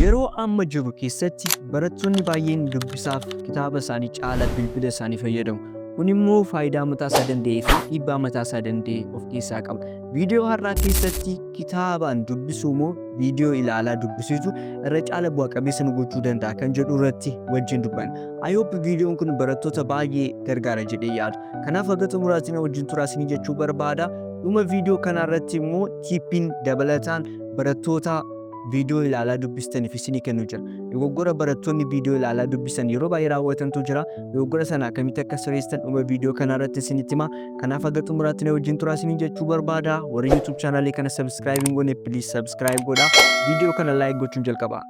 Yeroo amma jiru keessatti barattoonni baay'een dubbisaaf kitaaba isaanii caalaa bilbila isaanii fayyadamu. Kun immoo faayidaa mataa isaa danda'ee fi dhiibbaa mataa isaa danda'e of keessaa qaba. Viidiyoo har'aa keessatti kitaabaan dubbisuu moo viidiyoo ilaalaa dubbisuutu irra caala bu'aa qabeessa nu gochuu danda'a kan jedhu irratti wajjin dubbanna. I hope viidiyoon kun barattoota baay'ee gargaara jedhee yaada. Kanaaf akka xumuraatti wajjin turaasinii jechuu barbaada. Dhuma viidiyoo kanarratti immoo tiippiin dabalataan barattoota viidiyoo ilaalaa dubbistaniif isinii kennu jira. Dogoggora barattoonni viidiyoo ilaalaa dubbisan yeroo baay'ee raawwatantu jira. Dogoggora sana akkamitti akka sirreessan dhuma viidiyoo kanarratti isinitti hima. Kanaaf akka xumuraatti na wajjin turaasinii jechuu barbaada. Warri YouTube chaanalii kana subscribe hin goone please subscribe godhaa. Viidiyoo kana like gochuun jalqabaa.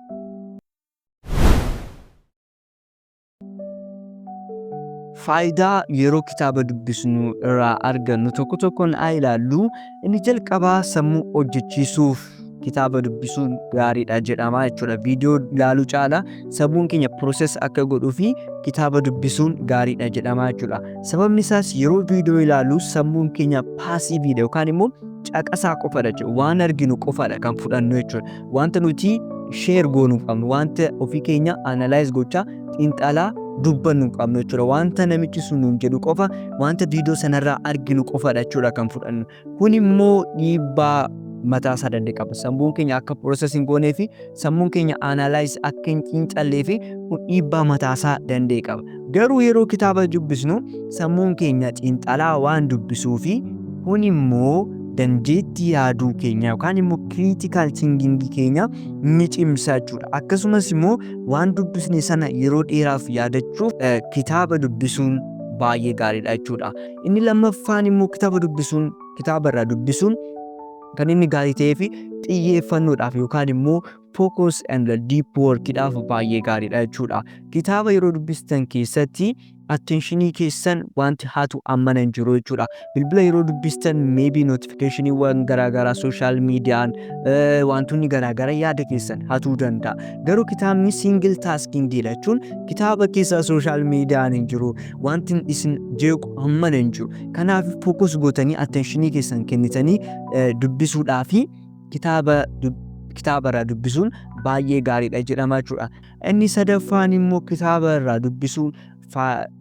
Faayidaa yeroo kitaaba dubbisnu irraa argannu tokko tokkoon haa ilaallu. Inni jalqabaa sammuu hojjechiisuuf kitaaba dubbisuun gaariidha jedhama jechuudha. Viidiyoo ilaaluu caalaa sammuun keenya process akka godhuu fi kitaaba dubbisuun gaariidha jedhama jechuudha. Sababni isaas yeroo viidiyoo ilaallu sammuun keenya paasiiviidha yookaan immoo caqasaa qofadha jechuudha. Waan arginu qofadha kan fudhannu jechuudha. Wanta nuti share goonuu qabnu, wanta ofii keenya analyze gochaa xiinxalaa dubbannu qabnu jechuudha. Wanta namichi sun nuun jedhu qofa, wanta viidiyoo sanarraa arginu qofadha jechuudha kan fudhannu. Kun immoo dhiibbaa mataa isaa danda'e qaba. Sammuun keenya akka processing goonee fi sammuun keenya analyze akka hin xiinxallee fi dhiibbaa mataa isaa danda'e qaba. Garuu yeroo kitaaba dubbisnu sammuun keenya xiinxalaa waan dubbisuu fi kun immoo dandeettii yaaduu keenya yookaan immoo critical thinking keenya ni cimsa jechuudha. Akkasumas immoo waan dubbisne sana yeroo dheeraaf yaadachuuf kitaaba dubbisuun baay'ee gaariidha jechuudha. Inni lammaffaan immoo kitaaba irraa dubbisuun kan inni gaarii ta'ee fi xiyyeeffannoodhaaf yookaan immoo focus and deep workidhaaf baay'ee gaariidha jechuudha. Kitaaba yeroo dubbistan keessatti attentionii keessan wanti hatu ammana hin jiru jechuudha. Bilbila yeroo dubbistan maybe notificationiiwwan garaagaraa social meediyaan wantoonni garaagaraa yaada keessan hatuu danda'a. Garuu kitaabni single tasking dha jechuun kitaaba keessa social meediyaan hin jiru, wanti isin jeequ ammana hin jiru. Kanaaf focus gootanii attentionii keessan kennitanii dubbisuudhaafi kitaaba irraa dubbisuun baay'ee gaariidha jedhama jechuudha. Inni sadaffaan immoo kitaaba irraa dubbisuun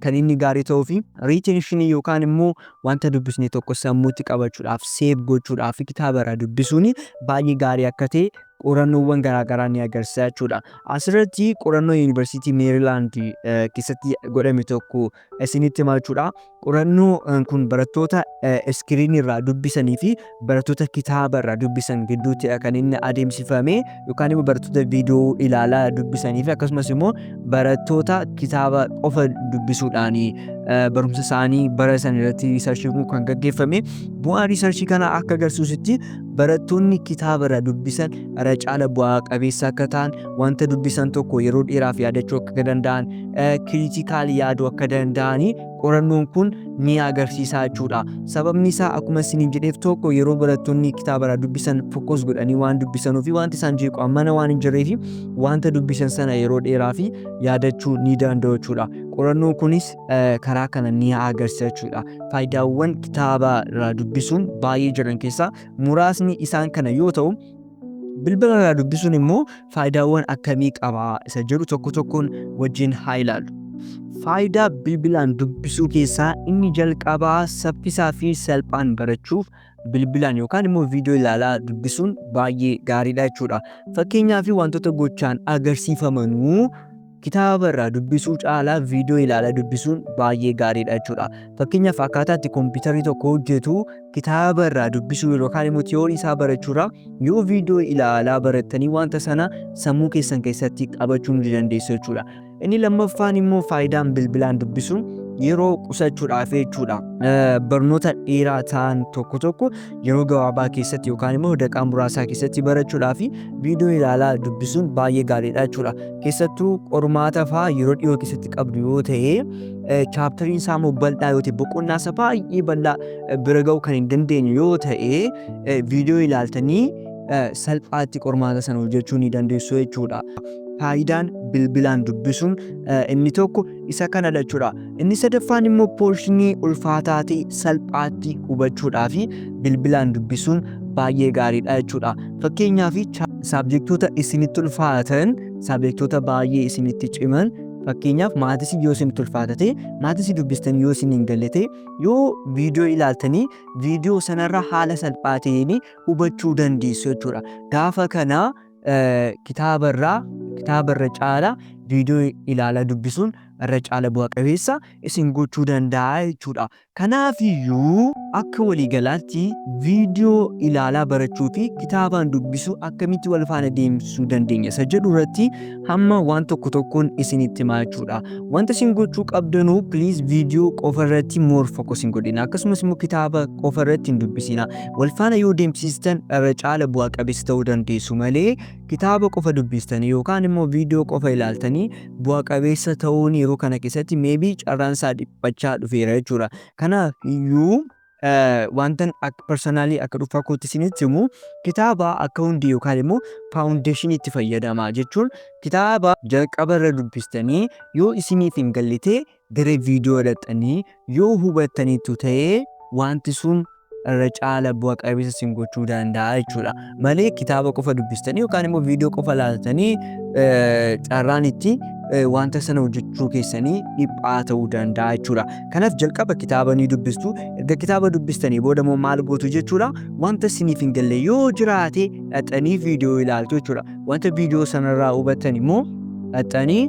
kan inni gaarii ta'uu fi retentionii yookaan immoo wanta dubbisne tokko sammuutti qabachuudhaaf save gochuudhaaf kitaaba irraa dubbisuun baay'ee gaarii akka ta'e qorannoowwan garaagaraa ni agarsiisa jechuudha. Asirratti qorannoo Yuunivarsiitii Meerilaand keessatti godhame tokko isinitti hima jechuudha. Qorannoo kun barattoota iskiriinii irraa dubbisanii fi barattoota kitaaba irraa dubbisan gidduutti kan inni adeemsifame yookaan immoo barattoota viidiyoo ilaalaa dubbisanii fi akkasumas immoo barattoota kitaaba qofa dubbisuudhaan barumsa isaanii baratan irratti riisarchii kan gaggeeffame. Bu'aan riisarchii kana akka agarsiisutti barattoonni kitaaba irraa dubbisan irra caala bu'aa qabeessa akka ta'an, wanta dubbisan tokko yeroo dheeraaf yaadachuu akka danda'an, kriitikaali yaaduu akka danda'an qorannoon kun ni agarsiisa jechuudha. Sababni isaa akkuma isiniin jedheef tokko yeroo barattoonni kitaaba irraa dubbisan focus godhanii waan dubbisanuu fi wanti isaan jeequ ammana waan hin jirreef wanta dubbisan sana yeroo dheeraaf yaadachuu ni danda'u jechuudha. Qorannoon kunis karaa kana ni agarsiisa jechuudha. Faayidaawwan kitaaba irraa dubbisuun baay'ee jiran keessaa muraasni isaan kana yoo ta'u, bilbila irraa dubbisuun immoo faayidaawwan akkamii qaba isa jedhu tokko tokkoon wajjin haa ilaallu. Faayidaa bilbilaan dubbisuu keessaa inni jalqabaa saffisaa fi salphaan barachuuf bilbilaan yookaan immoo viidiyoo ilaalaa dubbisuun baay'ee gaariidha jechuudha. Fakkeenyaaf wantoota gochaan agarsiifamanuu kitaaba irraa dubbisuu caalaa viidiyoo ilaalaa dubbisuun baay'ee gaariidha jechuudha. Fakkeenyaaf akkaataa itti kompiitarri tokko hojjetu kitaaba irraa dubbisuu yookaan immoo tiyoorii isaa barachuudha. Yoo viidiyoo ilaalaa barattanii wanta sana sammuu keessan keessatti qabachuu ni dandeessu jechuudha. Inni lammaffaan immoo faayidaan bilbilaan dubbisuun yeroo qusachuudhaaf jechuudha. Barnoota dheeraa ta'an tokko yeroo gabaabaa keessatti yookaan immoo daqiiqaa muraasaa keessatti barachuudhaaf viidiyoo ilaalaa dubbisuun baay'ee gaariidha jechuudha. Keessattuu qormaata fa'aa yeroo dhiyoo keessatti qabdu yoo ta'e chaaptariin isaa immoo bal'aa yoo ta'e boqonnaa isaa baay'ee bal'aa bira ga'uu kan hin dandeenye yoo ta'e viidiyoo ilaaltanii salphaatti qormaata sana hojjechuu ni dandeessu jechuudha. Faayidaan bilbilaan dubbisuun inni tokko isa kanadha jechuudha. Inni sadaffaan immoo poorshinii ulfaataa ta'e salphaatti hubachuudhaaf bilbilaan dubbisuun baay'ee gaariidha jechuudha. Fakkeenyaaf saabjektoota isinitti ulfaatan, saabjektoota baay'ee isinitti ciman, fakkeenyaaf maatii yoo isinitti ulfaatate, maatii dubbistan yoo isin hin galle, yoo viidiyoo ilaaltanii viidiyoo sanarra haala salphaa ta'een hubachuu dandeessu jechuudha. Gaafa kana kitaabarra caalaa viidiyoo ilaalaa dubbisuun irra caala bu'a qabeessa isin gochuu danda'a jechuudha. Kanaafiyyuu akka waliigalaatti viidiyoo ilaalaa barachuu fi kitaabaan dubbisuu akkamitti wal faana deemsisuu dandeenya isa jedhu irratti hamma waan tokko tokkoon isinitti himaa jechuudha. Wanta isin gochuu qabdanuu please viidiyoo qofa irratti more focus hin godhina. Akkasumas immoo kitaaba qofa irratti hin dubbisina. Wal faana yoo deemsistan irra caala bu'a qabeessa ta'uu dandeessu malee kitaaba qofa dubbistanii yookaan immoo viidiyoo qofa ilaaltanii bu'a qabeessa ta'uun yeroo kana keessatti maybe carraan isaa dhiphachaa dhufeera jechuudha. Kanaaf iyyuu wantan personally akka dhuunfaa kootti isinitti himu kitaaba akka hundi yookaan immoo foundation itti fayyadamaa jechuun kitaaba jalqaba irra dubbistanii yoo isiniif hin galle gara viidiyoo dhaqxanii yoo hubattaniitu ta'ee wanti sun irra caala bu'a qabeessa isin gochuu danda'a jechuudha. Malee kitaaba qofa dubbistanii yookaan immoo viidiyoo qofa ilaaltanii carraan itti wanta sana hojjechuu keessanii dhiphaa ta'uu danda'a jechuudha. Kanaaf jalqaba kitaaba ni dubbistu. Erga kitaaba dubbistanii booda immoo maal gootu jechuudha. Wanta isiniif hin galle yoo jiraate dhaqxanii viidiyoo ilaaltu jechuudha. Wanta viidiyoo sanarraa hubattan immoo dhaqxanii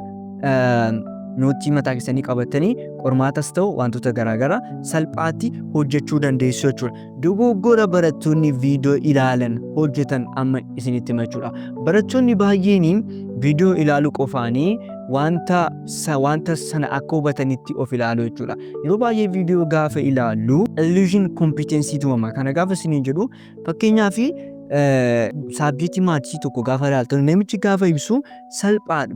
nootii mataa keessanii qabatanii qormaatas ta'u wantoota garaagaraa salphaatti hojjechuu dandeessu jechuudha. Dogoggora barattoonni viidiyoo ilaalan hojjetan amma isinitti hima jechuudha. Barattoonni baay'een viidiyoo ilaaluu qofaanii wanta sana akka hubatanitti of ilaalu jechuudha. Yeroo baay'ee viidiyoo gaafa ilaallu illusion competency tuumama. Kana gaafa isiniin jedhu fakkeenyaaf saabjektii maatii tokko gaafa ilaaltan namichi gaafa ibsu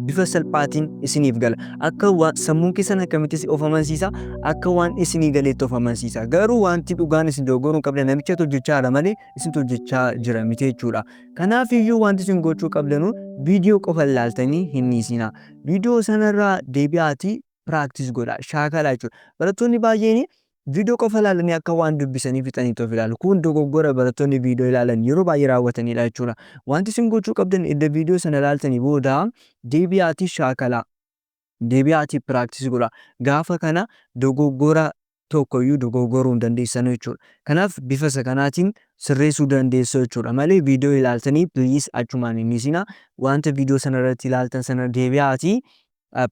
bifa salphaatiin isiniif gala. Akka sammuun keessan akkamitti of amansiisa, akka waan isinii galeetti of amansiisa. Garuu wanti dhugaan isin dogoggoruu hin qabne namicha hojjechaa jira malee isin hojjechaa jira miti jechuudha. Kanaaf iyyuu wanti isin gochuu qabdanu viidiyoo qofa ilaaltanii hin dhiisina. Viidiyoo sanarraa deebi'aatii practice godhaa, shaakalaa jechuudha. Barattoonni baay'een viidiyoo qofa ilaalanii akka waan dubbisanii fixanii of ilaalu. Kun dogoggora barattoonni viidiyoo ilaalan yeroo baay'ee raawwatanidha jechuudha. Wanti isin gochuu qabdan edda viidiyoo sana ilaaltanii booda deebi'aatii shaakalaa, deebi'aatii practice godhaa. Gaafa kana dogoggora tokkoyyuu dogoggoruu hin dandeessan jechuudha. Kanaaf bifa isa kanaatiin sirreessuu dandeessu jechuudha. Malee viidiyoo ilaaltanii please achumaan hin dhiisina. Wanta viidiyoo sana irratti ilaaltan sana deebi'aatii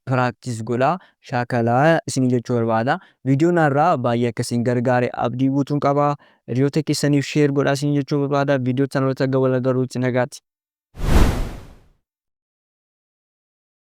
practice godhaa, shaakalaa isin jechuu barbaada. Viidiyoon irraa baay'ee akkasiin gargaare abdii guutuun qaba. Hiriyoota keessaniif share godhaa isin jechuu barbaada. Viidiyoo sana irratti akka wal agarruutti nagaatti.